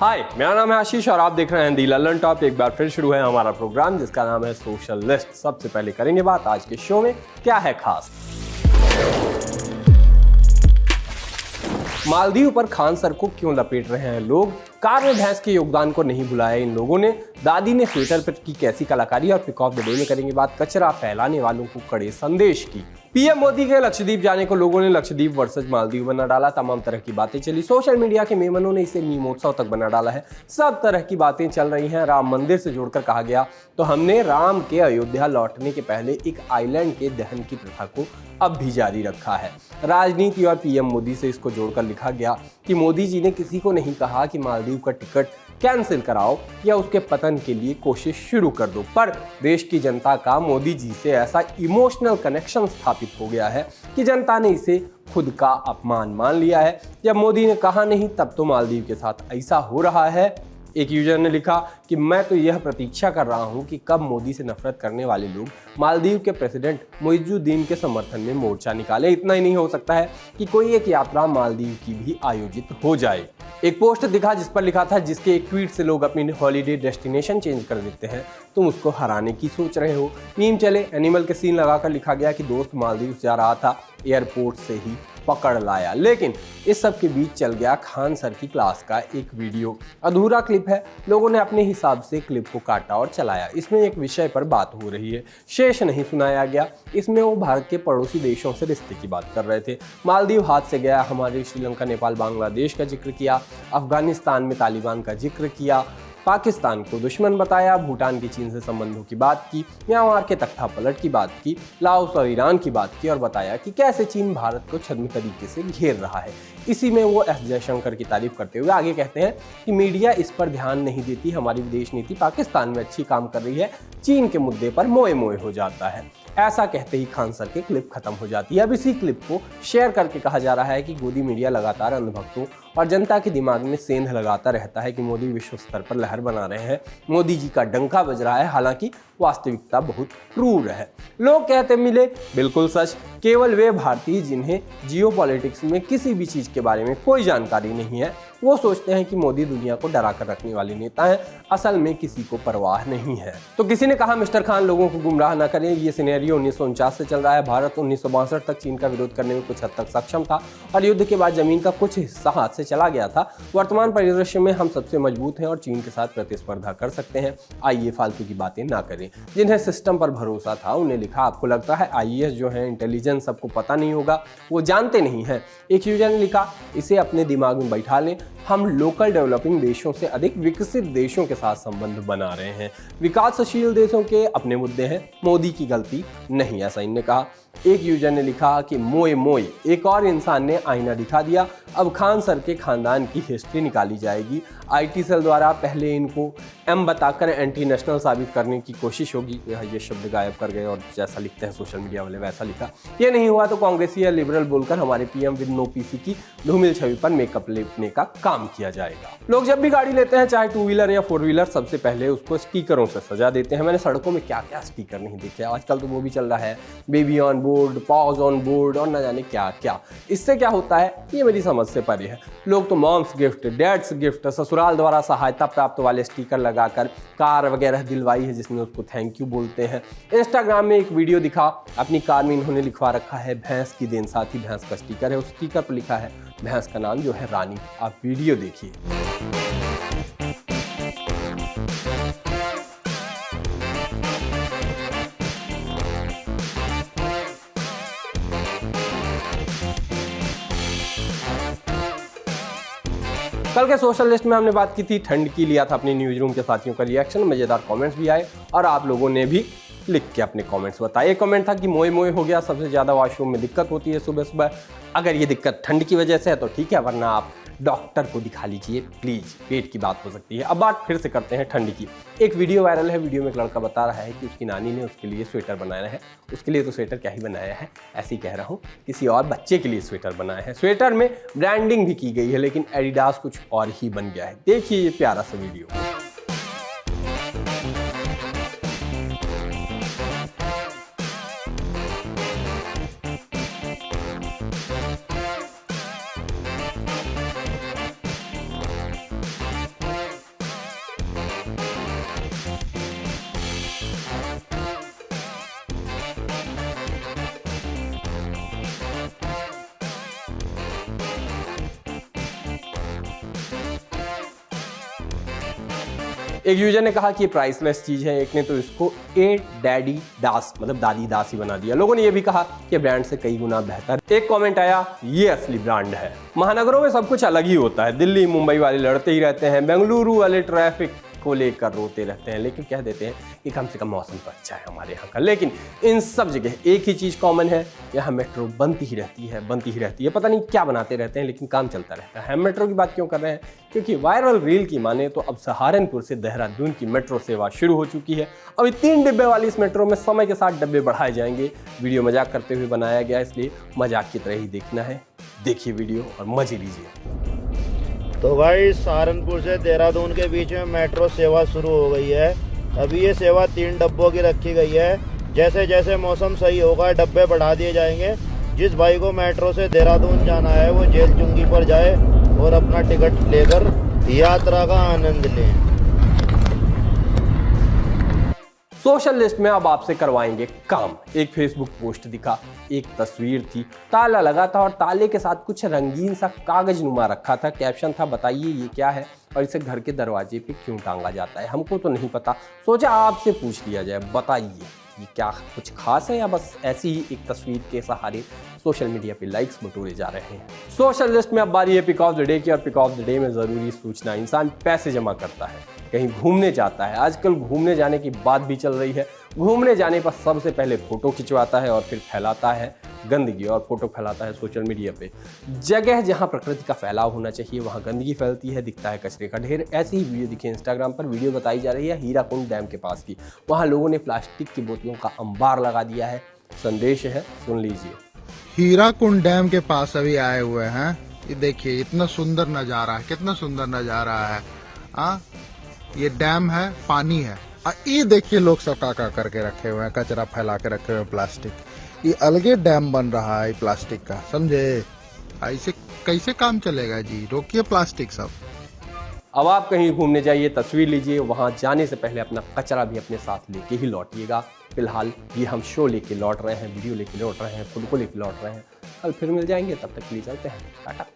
हाय, मेरा नाम है आशीष और आप देख रहे हैं दी ललन टॉप। एक बार फिर शुरू है हमारा प्रोग्राम जिसका नाम है सोशल लिस्ट। सबसे पहले करेंगे बात आज के शो में क्या है खास। मालदीव पर खान सर को क्यों लपेट रहे हैं लोग, कार में भैंस के योगदान को नहीं भुलाया इन लोगों ने, दादी ने ट्विटर पर की कैसी कलाकारी और पिक ऑफ द डे में करेंगे बात कचरा फैलाने वालों को कड़े संदेश की। पीएम मोदी के लक्षद्वीप जाने को लोगों ने लक्षद्वीप वर्सेस मालदीव बना डाला। तमाम तरह की बातें चली, सोशल मीडिया के मेमनों ने इसे मीमोत्सव तक बना डाला है। सब तरह की बातें चल रही हैं। राम मंदिर से जोड़कर कहा गया तो हमने राम के अयोध्या लौटने के पहले एक आइलैंड के दहन की प्रथा को अब भी जारी रखा है। राजनीति और पीएम मोदी से इसको जोड़कर लिखा गया कि मोदी जी ने किसी को नहीं कहा कि मालदीव का टिकट कैंसिल कराओ या उसके पतन के लिए कोशिश शुरू कर दो, पर देश की जनता का मोदी जी से ऐसा इमोशनल कनेक्शन स्थापित हो गया है कि जनता ने इसे खुद का अपमान मान लिया है। जब मोदी ने कहा नहीं तब तो मालदीव के साथ ऐसा हो रहा है। एक यूजर ने लिखा कि मैं तो यह प्रतीक्षा कर रहा हूं कि कब मोदी से नफरत करने वाले लोग मालदीव के प्रेसिडेंट मुइजुद्दीन के समर्थन में मोर्चा निकाले। इतना ही नहीं हो सकता है कि कोई एक यात्रा मालदीव की भी आयोजित हो जाए। एक पोस्ट दिखा जिस पर लिखा था जिसके एक ट्वीट से लोग अपनी हॉलीडे डेस्टिनेशन चेंज कर देते हैं, तुम उसको हराने की सोच रहे हो। मीम चले, एनिमल के सीन लगाकर लिखा गया कि दोस्त मालदीव जा रहा था, एयरपोर्ट से ही पकड़ लाया। लेकिन इस सब के बीच चल गया खान सर की क्लास का एक वीडियो। अधूरा क्लिप है, लोगों ने अपने हिसाब से क्लिप को काटा और चलाया। इसमें एक विषय पर बात हो रही है, शेष नहीं सुनाया गया। इसमें वो भारत के पड़ोसी देशों से रिश्ते की बात कर रहे थे। मालदीव हाथ से गया, हमारे श्रीलंका, नेपाल, बांग्लादेश का जिक्र किया, अफगानिस्तान में तालिबान का जिक्र किया, पाकिस्तान को दुश्मन बताया, भूटान की चीन से संबंधों की बात की, म्यांमार के तख्ता पलट की बात की, लाओस और ईरान की बात की और बताया कि कैसे चीन भारत को छद्म तरीके से घेर रहा है। इसी में वो एस जयशंकर की तारीफ करते हुए आगे कहते हैं कि मीडिया इस पर ध्यान नहीं देती, हमारी विदेश नीति पाकिस्तान में अच्छी काम कर रही है, चीन के मुद्दे पर मोए मोए हो जाता है। ऐसा कहते ही खान सर की क्लिप खत्म हो जाती है। अब इसी क्लिप को शेयर करके कहा जा रहा है कि गोदी मीडिया लगातार अंधभक्तों और जनता के दिमाग में सेंध लगाता रहता है कि मोदी विश्व स्तर पर लहर बना रहे हैं, मोदी जी का डंका बज रहा है। हालांकि वास्तविकता बहुत क्रूर है। लोग कहते मिले, बिल्कुल सच, केवल वे भारतीय जिन्हें जियोपॉलिटिक्स में किसी भी चीज के बारे में कोई जानकारी नहीं है, वो सोचते हैं कि मोदी दुनिया को डरा कर रखने वाले नेता हैं। असल में किसी को परवाह नहीं है। तो किसी ने कहा मिस्टर खान लोगों को गुमराह न करें, ये सिनेरियो 1949 से चल रहा है। भारत 1962 तक चीन का विरोध करने में कुछ हद तक सक्षम था और युद्ध के बाद जमीन का कुछ हिस्सा हाथ से चला गया था। वर्तमान परिदृश्य में हम सबसे मजबूत हैं और चीन के साथ प्रतिस्पर्धा कर सकते हैं। आइए फालतू की बातें ना करें। जिन्हें सिस्टम पर भरोसा था उन्हें लिखा, आपको लगता है आईएएस जो है इंटेलिजेंस सबको पता नहीं होगा, वो जानते नहीं है। एक यूजर ने लिखा, इसे अपने दिमाग में बैठा लें, हम लोकल डेवलपिंग देशों से अधिक विकसित देशों के साथ संबंध बना रहे हैं। विकासशील देशों के अपने मुद्दे हैं, मोदी की गलती नहीं, ऐसा इनने कहा। एक यूजर ने लिखा कि मोए मोए, एक और इंसान ने आईना दिखा दिया, अब खान सर के खानदान की हिस्ट्री निकाली जाएगी। आईटी सेल द्वारा पहले इनको एम बताकर एंटी नेशनल साबित करने की कोशिश होगी। ये शब्द गायब कर गए और जैसा लिखते हैं सोशल मीडिया वाले वैसा लिखा। ये नहीं हुआ तो कांग्रेसी या लिबरल बोलकर हमारे पीएम विद नो पीसी की धूमिल छवि पर मेकअप लेपने का काम किया जाएगा। लोग जब भी गाड़ी लेते हैं, चाहे 2 व्हीलर या 4 व्हीलर, सबसे पहले उसको स्टिकरों से सजा देते हैं। मैंने सड़कों में क्या क्या स्टिकर नहीं देखे। आजकल तो वो भी चल रहा है, baby on board, pause on board और न जाने क्या क्या। इससे क्या होता है ये मेरी समझ से परे है। लोग तो मॉम्स गिफ्ट, डैड्स गिफ्ट, ससुराल द्वारा सहायता प्राप्त वाले स्टिकर लगाकर कार वगैरह दिलवाई है जिसमें उसको थैंक यू बोलते हैं। इंस्टाग्राम में एक वीडियो दिखा, अपनी कार में इन्होंने लिखवा रखा है भैंस की देन, साथ ही भैंस का स्टिकर है। उस स्टिकर पर लिखा है भैंस का नाम जो है रानी। आप वीडियो देखिए। कल के सोशल लिस्ट में हमने बात की थी ठंड की, लिया था अपने न्यूज रूम के साथियों का रिएक्शन, मजेदार कमेंट्स भी आए और आप लोगों ने भी लिख के अपने कमेंट्स बताए। एक कमेंट था कि मोए मोए हो गया, सबसे ज़्यादा वॉशरूम में दिक्कत होती है सुबह सुबह। अगर ये दिक्कत ठंड की वजह से है तो ठीक है, वरना आप डॉक्टर को दिखा लीजिए प्लीज़, पेट की बात हो सकती है। अब बात फिर से करते हैं ठंड की। एक वीडियो वायरल है, वीडियो में एक लड़का बता रहा है कि उसकी नानी ने उसके लिए स्वेटर बनाया है। उसके लिए तो स्वेटर क्या ही बनाया है, ऐसे ही कह रहा हूँ, किसी और बच्चे के लिए स्वेटर बनाया है। स्वेटर में ब्रांडिंग भी की गई है लेकिन एडिडास कुछ और ही बन गया है। देखिए ये प्यारा सा वीडियो। एक यूजर ने कहा कि ये प्राइसलेस चीज है, एक ने तो इसको ए डैडी दास मतलब दादी दास ही बना दिया। लोगों ने ये भी कहा कि ब्रांड से कई गुना बेहतर। एक कमेंट आया, ये असली ब्रांड है। महानगरों में सब कुछ अलग ही होता है। दिल्ली मुंबई वाले लड़ते ही रहते हैं, बेंगलुरु वाले ट्रैफिक को लेकर रोते रहते हैं, लेकिन कह देते हैं कि कम से कम मौसम तो अच्छा है हमारे यहाँ का। लेकिन इन सब जगह एक ही चीज़ कॉमन है, यहाँ मेट्रो बनती ही रहती है। पता नहीं क्या बनाते रहते हैं, लेकिन काम चलता रहता है। हम मेट्रो की बात क्यों कर रहे हैं? क्योंकि वायरल रील की माने तो अब सहारनपुर से देहरादून की मेट्रो सेवा शुरू हो चुकी है। अभी 3 डिब्बे वाली इस मेट्रो में समय के साथ डब्बे बढ़ाए जाएंगे। वीडियो मजाक करते हुए बनाया गया, इसलिए मजाक की तरह ही देखना है। देखिए वीडियो और मजे लीजिए। तो भाई सहारनपुर से देहरादून के बीच में मेट्रो सेवा शुरू हो गई है। अभी ये सेवा 3 डब्बों की रखी गई है। जैसे जैसे मौसम सही होगा डब्बे बढ़ा दिए जाएंगे। जिस भाई को मेट्रो से देहरादून जाना है वो जेल चुंगी पर जाए और अपना टिकट लेकर यात्रा का आनंद लें। सोशल लिस्ट में अब आपसे करवाएंगे काम। एक फेसबुक पोस्ट दिखा, एक तस्वीर थी, ताला लगा था और ताले के साथ कुछ रंगीन सा कागज नुमा रखा था। कैप्शन था, बताइए ये क्या है और इसे घर के दरवाजे पे क्यों टांगा जाता है? हमको तो नहीं पता, सोचा आपसे पूछ लिया जाए। बताइए ये क्या कुछ खास है या बस ऐसी ही एक तस्वीर के सहारे सोशल मीडिया पे लाइक्स बटोरे जा रहे हैं? सोशल लिस्ट में अब बारी है पिक ऑफ द डे की, और पिक ऑफ द डे में जरूरी सूचना। इंसान पैसे जमा करता है, कहीं घूमने जाता है। आजकल घूमने जाने की बात भी चल रही है। घूमने जाने पर सबसे पहले फोटो खिंचवाता है और फिर फैलाता है गंदगी, और फोटो फैलाता है सोशल मीडिया पे। जगह जहां प्रकृति का फैलाव होना चाहिए वहां गंदगी फैलती है, दिखता है कचरे का ढेर। ऐसी ही वीडियो दिखी इंस्टाग्राम पर। वीडियो बताई जा रही है हीराकुंड डैम के पास की। वहां लोगों ने प्लास्टिक की बोतलों का अंबार लगा दिया है। संदेश है, सुन लीजिए। हीराकुंड डैम के पास अभी आए हुए हैं। ये देखिए इतना सुंदर नजारा है, कितना सुंदर नजारा है। ये डैम है, पानी है। ये देखिए लोग सब का करके रखे हुए हैं, कचरा फैला के रखे हुए हैं प्लास्टिक। ये अलगे डैम बन रहा है प्लास्टिक का, समझे? ऐसे कैसे काम चलेगा जी? रोकिए प्लास्टिक सब। अब आप कहीं घूमने जाइए, तस्वीर लीजिए, वहां जाने से पहले अपना कचरा भी अपने साथ लेके ही लौटिएगा। फिलहाल ये हम शो लेके लौट रहे हैं, वीडियो लेके लौट रहे हैं, फुल को लेके लौट रहे हैं। कल फिर मिल जाएंगे, तब तक के लिए चलते हैं, टाटा।